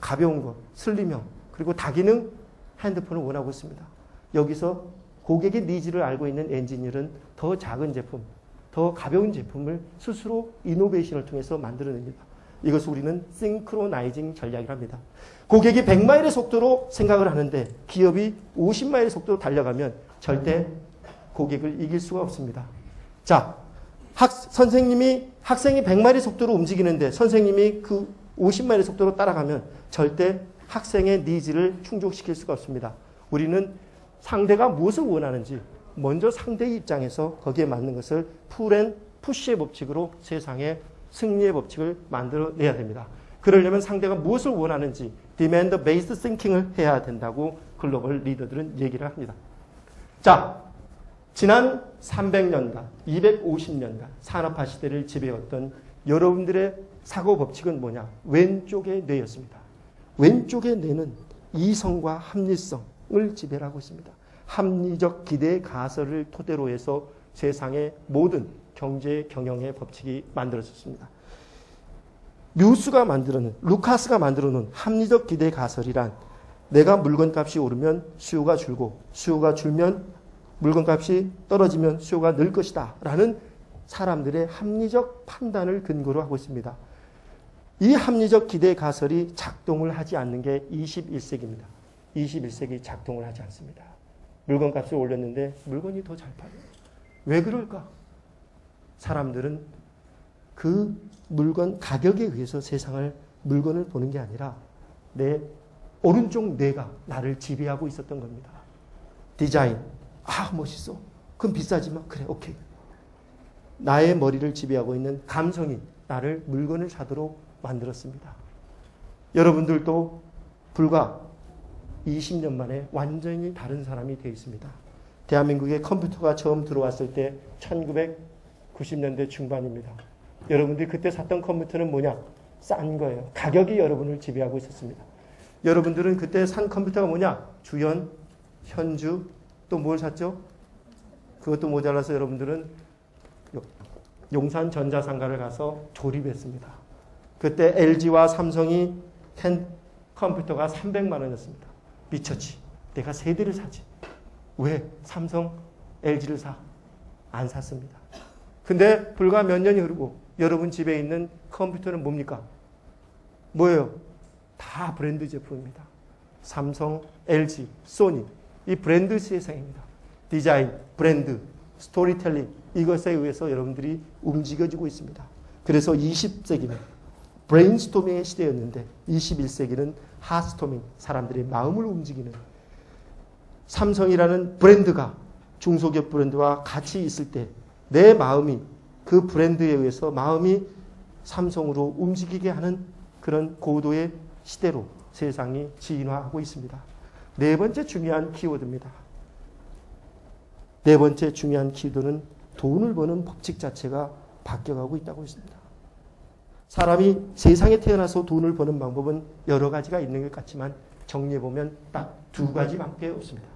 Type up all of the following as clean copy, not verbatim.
가벼운 것, 슬림형, 그리고 다기능 핸드폰을 원하고 있습니다. 여기서 고객의 니즈를 알고 있는 엔지니어는 더 작은 제품, 더 가벼운 제품을 스스로 이노베이션을 통해서 만들어냅니다. 이것을 우리는 싱크로나이징 전략이라 합니다. 고객이 100마일의 속도로 생각을 하는데 기업이 50마일의 속도로 달려가면 절대 고객을 이길 수가 없습니다. 자, 선생님이 학생이 100마일의 속도로 움직이는데 선생님이 그 50마일의 속도로 따라가면 절대 학생의 니즈를 충족시킬 수가 없습니다. 우리는 상대가 무엇을 원하는지 먼저 상대의 입장에서 거기에 맞는 것을 풀앤푸시의 법칙으로 세상에 승리의 법칙을 만들어내야 됩니다. 그러려면 상대가 무엇을 원하는지 demand based thinking을 해야 된다고 글로벌 리더들은 얘기를 합니다. 자, 지난 300년간, 250년간 산업화 시대를 지배했던 여러분들의 사고 법칙은 뭐냐? 왼쪽의 뇌였습니다. 왼쪽의 뇌는 이성과 합리성을 지배하고 있습니다. 합리적 기대 가설을 토대로 해서 세상의 모든 경제 경영의 법칙이 만들어졌습니다. 루카스가 만들어 놓은 합리적 기대 가설이란 내가 물건값이 오르면 수요가 줄고 수요가 줄면 물건값이 떨어지면 수요가 늘 것이다 라는 사람들의 합리적 판단을 근거로 하고 있습니다. 이 합리적 기대 가설이 작동을 하지 않는 게 21세기입니다. 21세기 작동을 하지 않습니다. 물건값을 올렸는데 물건이 더 잘 팔려요. 왜 그럴까? 사람들은 그 물건 가격에 의해서 세상을 물건을 보는 게 아니라 내 오른쪽 뇌가 나를 지배하고 있었던 겁니다. 디자인. 아, 멋있어. 그럼 비싸지만 그래, 오케이. 나의 머리를 지배하고 있는 감성이 나를 물건을 사도록 만들었습니다. 여러분들도 불과 20년 만에 완전히 다른 사람이 되어 있습니다. 대한민국에 컴퓨터가 처음 들어왔을 때 1990년대 중반입니다. 여러분들이 그때 샀던 컴퓨터는 뭐냐? 싼 거예요. 가격이 여러분을 지배하고 있었습니다. 여러분들은 그때 산 컴퓨터가 뭐냐? 주연, 현주, 또 뭘 샀죠? 그것도 모자라서 여러분들은 용산 전자상가를 가서 조립했습니다. 그때 LG와 삼성이 컴퓨터가 300만 원이었습니다. 미쳤지. 내가 세 대를 사지. 왜 삼성, LG를 사? 안 샀습니다. 근데 불과 몇 년이 흐르고 여러분 집에 있는 컴퓨터는 뭡니까? 뭐예요? 다 브랜드 제품입니다. 삼성, LG, 소니. 이 브랜드 세상입니다. 디자인, 브랜드, 스토리텔링 이것에 의해서 여러분들이 움직여지고 있습니다. 그래서 20세기는 브레인스토밍의 시대였는데 21세기는 하스토밍, 사람들의 마음을 움직이는 삼성이라는 브랜드가 중소기업 브랜드와 같이 있을 때 내 마음이 그 브랜드에 의해서 마음이 삼성으로 움직이게 하는 그런 고도의 시대로 세상이 진화하고 있습니다. 네 번째 중요한 키워드입니다. 네 번째 중요한 키워드는 돈을 버는 법칙 자체가 바뀌어가고 있다고 했습니다. 사람이 세상에 태어나서 돈을 버는 방법은 여러 가지가 있는 것 같지만 정리해보면 딱 두 가지밖에 없습니다.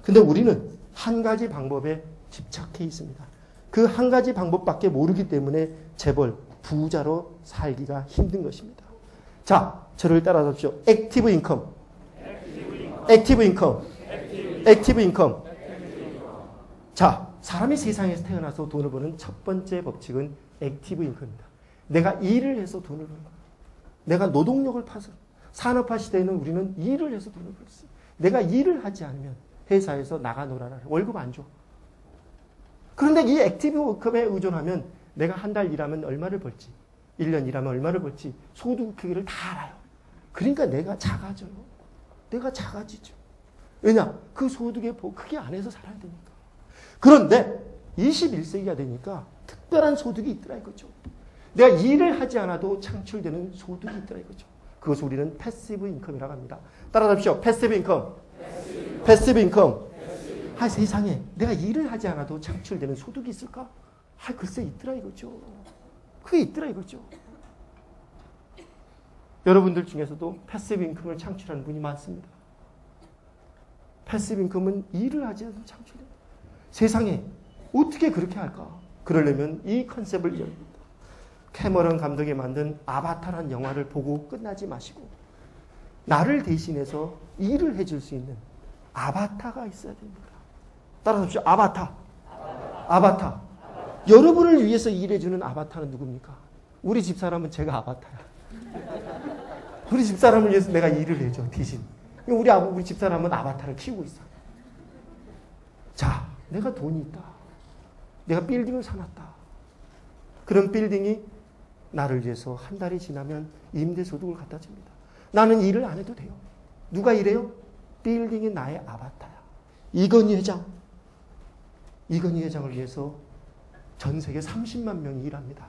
근데 우리는 한 가지 방법에 집착해 있습니다. 그 한 가지 방법밖에 모르기 때문에 재벌, 부자로 살기가 힘든 것입니다. 자, 저를 따라잡십시오. 액티브 인컴. 액티브 인컴. 액티브 인컴. 자, 사람이 세상에서 태어나서 돈을 버는 첫 번째 법칙은 액티브 인컴입니다. 내가 일을 해서 돈을 버는 거예요. 내가 노동력을 파서. 산업화 시대에는 우리는 일을 해서 돈을 벌었어요. 내가 일을 하지 않으면 회사에서 나가 놀아라. 월급 안 줘. 그런데 이 액티브 인컴에 의존하면 내가 한 달 일하면 얼마를 벌지, 1년 일하면 얼마를 벌지, 소득 크기를 다 알아요. 그러니까 내가 작아져요. 내가 작아지죠. 왜냐? 그 소득의 크기 안에서 살아야 되니까. 그런데 21세기가 되니까 특별한 소득이 있더라 이거죠. 내가 일을 하지 않아도 창출되는 소득이 있더라 이거죠. 그것을 우리는 패시브 인컴이라고 합니다. 따라잡시오. 패시브 인컴. 패시브 인컴. 아, 세상에 내가 일을 하지 않아도 창출되는 소득이 있을까? 아, 글쎄 있더라 이거죠. 그게 있더라 이거죠. 여러분들 중에서도 패시브 인컴을 창출하는 분이 많습니다. 패시브 인컴은 일을 하지 않아도 창출됩니다. 세상에 어떻게 그렇게 할까? 그러려면 이 컨셉을 캐머런 감독이 만든 아바타라는 영화를 보고 끝나지 마시고 나를 대신해서 일을 해줄 수 있는 아바타가 있어야 됩니다. 따라서 아바타. 아바타. 여러분을 위해서 일해주는 아바타는 누굽니까? 우리 집사람은 제가 아바타야. 우리 집사람을 위해서 내가 일을 해줘, 대신. 우리 집사람은 아바타를 키우고 있어. 자, 내가 돈이 있다. 내가 빌딩을 사놨다. 그런 빌딩이 나를 위해서 한 달이 지나면 임대소득을 갖다 줍니다. 나는 일을 안 해도 돼요. 누가 일해요? 빌딩이 나의 아바타야. 이건희 회장을 위해서 전 세계 30만 명이 일합니다.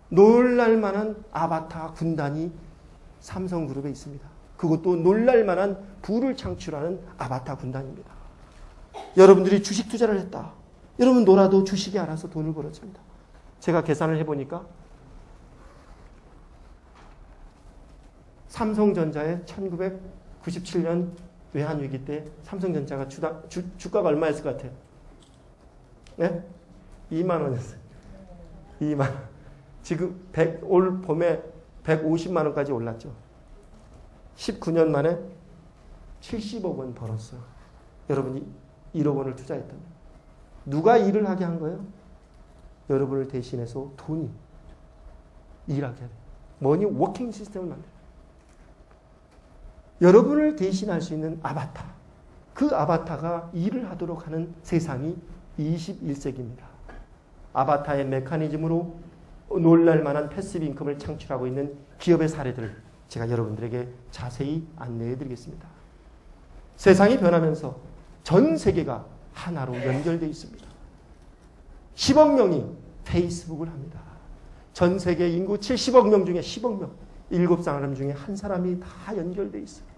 놀랄만한 아바타 군단이 삼성그룹에 있습니다. 그것도 놀랄만한 부를 창출하는 아바타 군단입니다. 여러분들이 주식 투자를 했다. 여러분 놀아도 주식이 알아서 돈을 벌어줍니다. 제가 계산을 해보니까 삼성전자의 1997년 외환위기 때 삼성전자가 주가가 얼마였을 것 같아요? 네? 2만 원이었어요. 2만 원. 지금 올 봄에 150만 원까지 올랐죠. 19년 만에 70억 원 벌었어요. 여러분이 1억 원을 투자했다면. 누가 일을 하게 한 거예요? 여러분을 대신해서 돈이 일하게 해요. 머니 워킹 시스템을 만들어요. 여러분을 대신할 수 있는 아바타. 그 아바타가 일을 하도록 하는 세상이 21세기입니다. 아바타의 메커니즘으로 놀랄만한 패시브 인컴을 창출하고 있는 기업의 사례들을 제가 여러분들에게 자세히 안내해 드리겠습니다. 세상이 변하면서 전 세계가 하나로 연결되어 있습니다. 10억 명이 페이스북을 합니다. 전 세계 인구 70억 명 중에 10억 명, 7사람 중에 한 사람이 다 연결되어 있어요.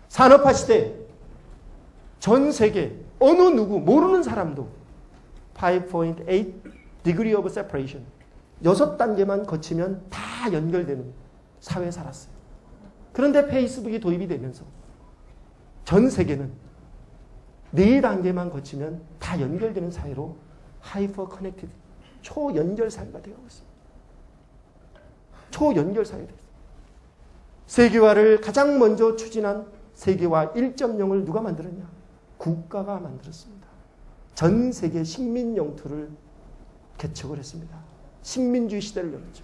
산업화 시대 전 세계 어느 누구 모르는 사람도 5.8 degree of separation 6단계만 거치면 다 연결되는 사회에 살았어요. 그런데 페이스북이 도입이 되면서 전 세계는 4단계만 거치면 다 연결되는 사회로 하이퍼 커넥티드 초연결 사회가 되어가고 있습니다. 초연결 사회가 되었습니다. 세계화를 가장 먼저 추진한 세계화 1.0을 누가 만들었냐? 국가가 만들었습니다. 전 세계 식민 영토를 개척을 했습니다. 식민주의 시대를 열었죠.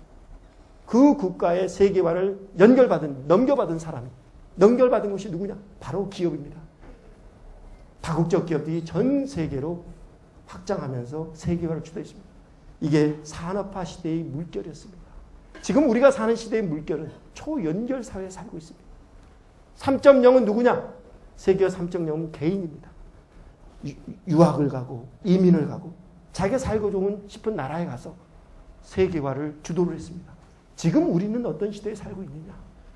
그 국가의 세계화를 넘겨받은 사람이, 넘겨받은 것이 누구냐? 바로 기업입니다. 다국적 기업들이 전 세계로 확장하면서 세계화를 주도했습니다. 이게 산업화 시대의 물결이었습니다. 지금 우리가 사는 시대의 물결은 초연결 사회에 살고 있습니다. 3.0은 누구냐? 세계화 3.0은 개인입니다. 유학을 가고 이민을 가고 자기가 살고 싶은 나라에 가서 세계화를 주도를 했습니다. 지금 우리는 어떤 시대에 살고 있느냐?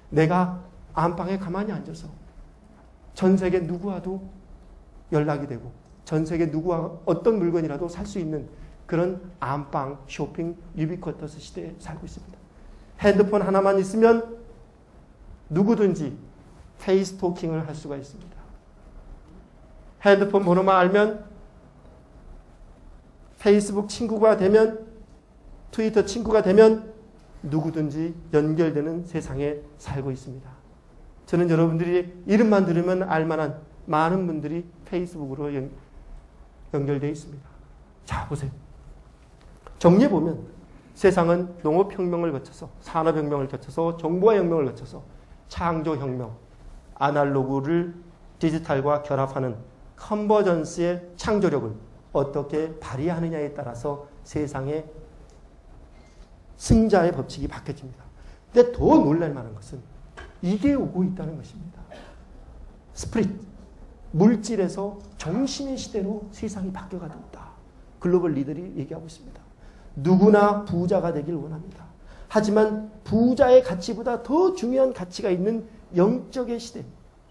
내가 안방에 가만히 앉아서 전 세계 누구와도 연락이 되고 전 세계 누구와 어떤 물건이라도 살 수 있는 그런 안방 쇼핑 유비쿼터스 시대에 살고 있습니다. 핸드폰 하나만 있으면 누구든지 페이스토킹을 할 수가 있습니다. 핸드폰 번호만 알면 페이스북 친구가 되면 트위터 친구가 되면 누구든지 연결되는 세상에 살고 있습니다. 저는 여러분들이 이름만 들으면 알만한 많은 분들이 페이스북으로 연결되어 있습니다. 자, 보세요. 정리해보면 세상은 농업혁명을 거쳐서 산업혁명을 거쳐서 정보화혁명을 거쳐서 창조혁명, 아날로그를 디지털과 결합하는 컨버전스의 창조력을 어떻게 발휘하느냐에 따라서 세상의 승자의 법칙이 바뀌어집니다. 근데 더 놀랄만한 것은 이게 오고 있다는 것입니다. 스프릿, 물질에서 정신의 시대로 세상이 바뀌어가고 있다. 글로벌 리더들이 얘기하고 있습니다. 누구나 부자가 되길 원합니다. 하지만 부자의 가치보다 더 중요한 가치가 있는 영적의 시대,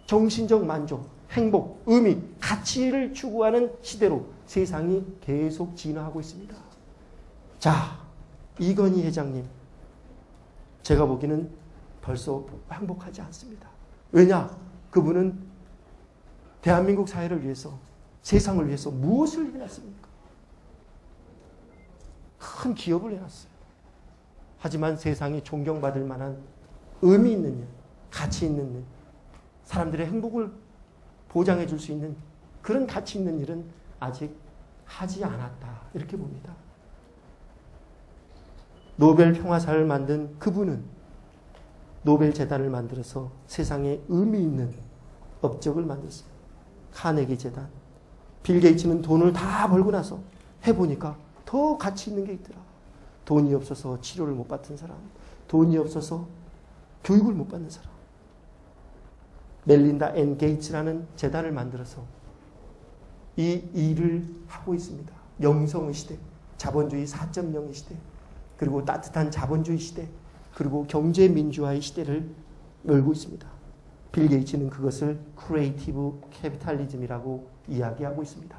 정신적 만족, 행복, 의미, 가치를 추구하는 시대로 세상이 계속 진화하고 있습니다. 자, 이건희 회장님, 제가 보기에는 벌써 행복하지 않습니다. 왜냐? 그분은 대한민국 사회를 위해서, 세상을 위해서 무엇을 해놨습니까? 큰 기업을 해놨어요. 하지만 세상이 존경받을 만한 의미 있는 일, 가치 있는 일, 사람들의 행복을 보장해 줄 수 있는 그런 가치 있는 일은 아직 하지 않았다. 이렇게 봅니다. 노벨 평화상을 만든 그분은 노벨 재단을 만들어서 세상에 의미 있는 업적을 만들었습니다. 카네기 재단. 빌 게이츠는 돈을 다 벌고 나서 해보니까 더 가치 있는 게 있더라. 돈이 없어서 치료를 못 받은 사람, 돈이 없어서 교육을 못 받는 사람. 멜린다 앤 게이츠라는 재단을 만들어서 이 일을 하고 있습니다. 영성의 시대, 자본주의 4.0의 시대, 그리고 따뜻한 자본주의 시대, 그리고 경제민주화의 시대를 열고 있습니다. 빌 게이츠는 그것을 크리에이티브 캐피탈리즘이라고 이야기하고 있습니다.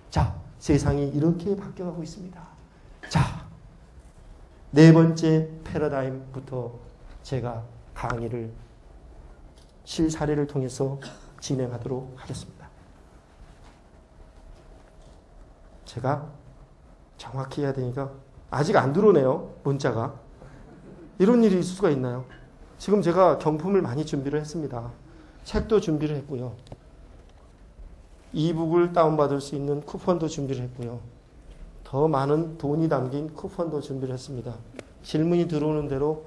자, 세상이 이렇게 바뀌어가고 있습니다. 자, 네 번째 패러다임부터 제가 강의를 실사례를 통해서 진행하도록 하겠습니다. 제가 정확히 해야 되니까 아직 안 들어오네요. 문자가. 이런 일이 있을 수가 있나요? 지금 제가 경품을 많이 준비를 했습니다. 책도 준비를 했고요. 이북을 다운받을 수 있는 쿠폰도 준비를 했고요. 더 많은 돈이 담긴 쿠폰도 준비를 했습니다. 질문이 들어오는 대로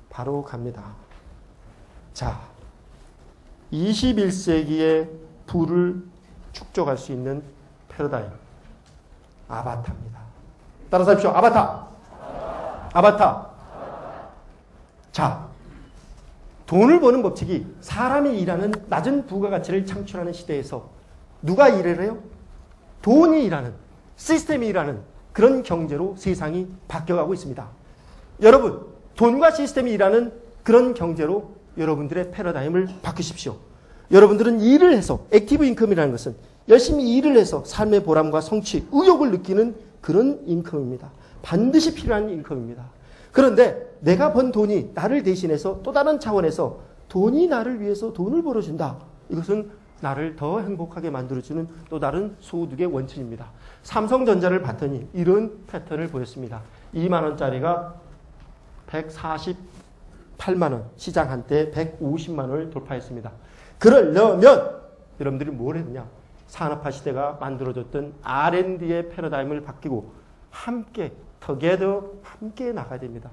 바로 갑니다. 자, 21세기의 부를 축적할 수 있는 패러다임. 아바타입니다. 따라서 하십시오. 아바타. 아바타. 자, 돈을 버는 법칙이 사람이 일하는 낮은 부가가치를 창출하는 시대에서 누가 일을 해요? 돈이 일하는, 시스템이 일하는 그런 경제로 세상이 바뀌어가고 있습니다. 여러분, 돈과 시스템이 일하는 그런 경제로 여러분들의 패러다임을 바꾸십시오. 여러분들은 일을 해서, 액티브 인컴이라는 것은 열심히 일을 해서 삶의 보람과 성취, 의욕을 느끼는 그런 인컴입니다. 반드시 필요한 인컴입니다. 그런데 내가 번 돈이 나를 대신해서 또 다른 차원에서 돈이 나를 위해서 돈을 벌어준다. 이것은 나를 더 행복하게 만들어주는 또 다른 소득의 원천입니다. 삼성전자를 봤더니 이런 패턴을 보였습니다. 2만 원짜리가 148만 원, 시장 한때 150만 원을 돌파했습니다. 그러려면 여러분들이 뭘 했느냐? 산업화 시대가 만들어줬던 R&D의 패러다임을 바뀌고 함께 together 함께 나가야 됩니다.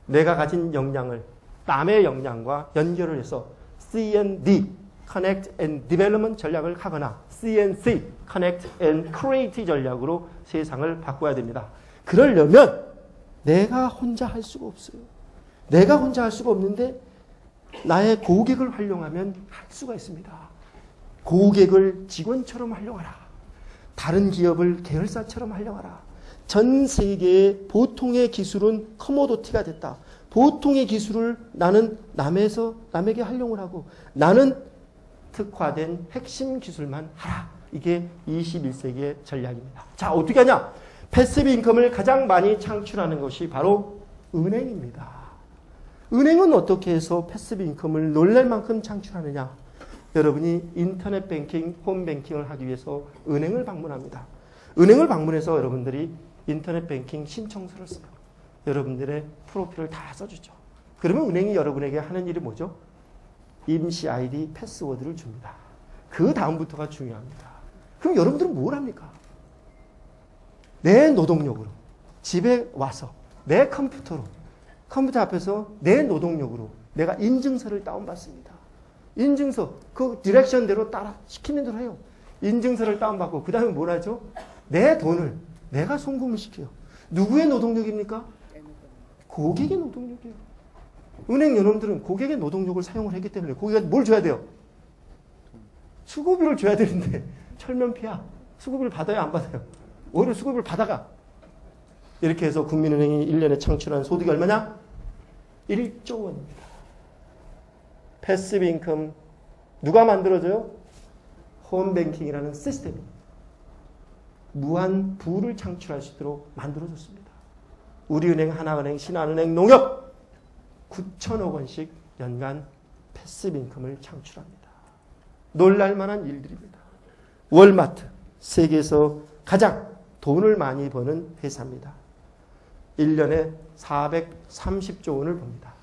내가 가진 역량을 남의 역량과 연결을 해서 C&D Connect and Development 전략을 하거나 CNC Connect and Create 전략으로 세상을 바꿔야 됩니다. 그러려면 내가 혼자 할 수가 없어요. 내가 혼자 할 수가 없는데 나의 고객을 활용하면 할 수가 있습니다. 고객을 직원처럼 활용하라. 다른 기업을 계열사처럼 활용하라. 전 세계의 보통의 기술은 커모도티가 됐다. 보통의 기술을 나는 남에게 활용을 하고 나는 특화된 핵심 기술만 하라. 이게 21세기의 전략입니다. 자, 어떻게 하냐? 패시브 인컴을 가장 많이 창출하는 것이 바로 은행입니다. 은행은 어떻게 해서 패시브 인컴을 놀랄 만큼 창출하느냐? 여러분이 인터넷 뱅킹, 홈뱅킹을 하기 위해서 은행을 방문합니다. 은행을 방문해서 여러분들이 인터넷 뱅킹 신청서를 써요. 여러분들의 프로필을 다 써주죠. 그러면 은행이 여러분에게 하는 일이 뭐죠? 임시 아이디 패스워드를 줍니다. 그 다음부터가 중요합니다. 그럼 여러분들은 뭘 합니까? 내 노동력으로 집에 와서 내 컴퓨터 앞에서 내 노동력으로 내가 인증서를 다운받습니다. 인증서 그 디렉션대로 따라 시키는 대로 해요. 인증서를 다운받고 그 다음에 뭘 하죠? 내 돈을 내가 송금을 시켜요. 누구의 노동력입니까? 고객의 노동력이에요. 은행 여러분들은 고객의 노동력을 사용을 했기 때문에 고객한테 뭘 줘야 돼요? 수고비를 줘야 되는데 철면피야. 수고비를 받아요? 안 받아요? 오히려 수고비를 받아가. 이렇게 해서 국민은행이 1년에 창출한 소득이 얼마냐? 1조 원입니다. 패시브 인컴 누가 만들어줘요? 홈뱅킹이라는 시스템이 무한 부를 창출할 수 있도록 만들어줬습니다. 우리은행, 하나은행, 신한은행, 농협 9천억 원씩 연간 패시브 인컴을 창출합니다. 놀랄만한 일들입니다. 월마트, 세계에서 가장 돈을 많이 버는 회사입니다. 1년에 430조 원을 법니다.